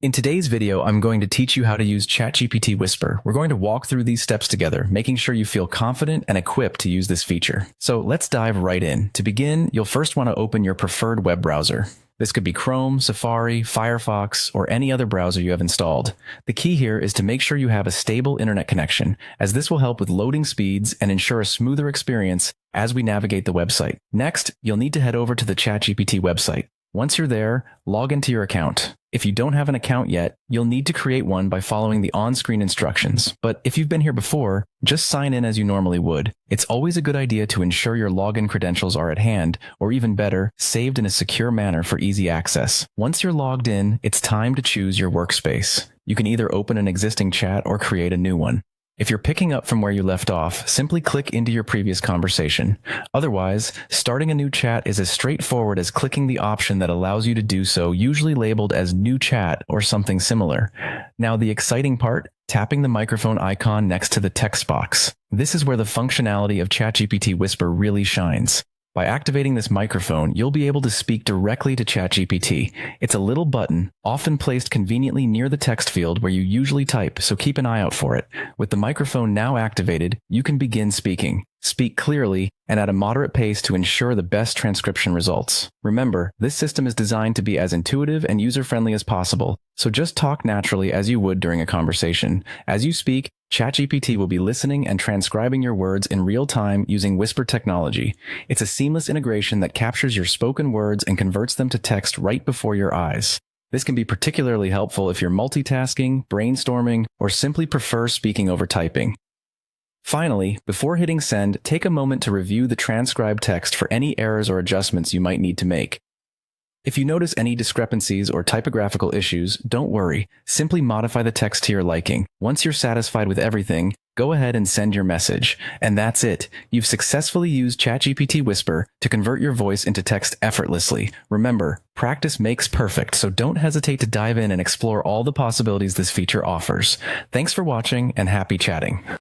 In today's video, I'm going to teach you how to use Chatgpt Whisper. We're going to walk through these steps together, making sure you feel confident and equipped to use this feature. So let's dive right in. To begin, you'll first want to open your preferred web browser. This could be Chrome, Safari, Firefox, or any other browser you have installed. The key here is to make sure you have a stable internet connection, as this will help with loading speeds and ensure a smoother experience as we navigate the website. Next, you'll need to head over to the Chatgpt website. Once you're there, log into your account. If you don't have an account yet, you'll need to create one by following the on-screen instructions. But if you've been here before, just sign in as you normally would. It's always a good idea to ensure your login credentials are at hand, or even better, saved in a secure manner for easy access. Once you're logged in, it's time to choose your workspace. You can either open an existing chat or create a new one. If you're picking up from where you left off, simply click into your previous conversation. Otherwise, starting a new chat is as straightforward as clicking the option that allows you to do so, usually labeled as New Chat or something similar. Now, the exciting part, tapping the microphone icon next to the text box. This is where the functionality of Chatgpt Whisper really shines. By activating this microphone, you'll be able to speak directly to Chatgpt. It's a little button, often placed conveniently near the text field where you usually type, so keep an eye out for it. With the microphone now activated, you can begin speaking. Speak clearly and at a moderate pace to ensure the best transcription results. Remember, this system is designed to be as intuitive and user-friendly as possible, so just talk naturally as you would during a conversation. As you speak, Chatgpt will be listening and transcribing your words in real time using Whisper technology. It's a seamless integration that captures your spoken words and converts them to text right before your eyes. This can be particularly helpful if you're multitasking, brainstorming, or simply prefer speaking over typing. Finally, before hitting send, take a moment to review the transcribed text for any errors or adjustments you might need to make. If you notice any discrepancies or typographical issues, don't worry. Simply modify the text to your liking. Once you're satisfied with everything, go ahead and send your message. And that's it. You've successfully used Chatgpt Whisper to convert your voice into text effortlessly. Remember, practice makes perfect, so don't hesitate to dive in and explore all the possibilities this feature offers. Thanks for watching and happy chatting.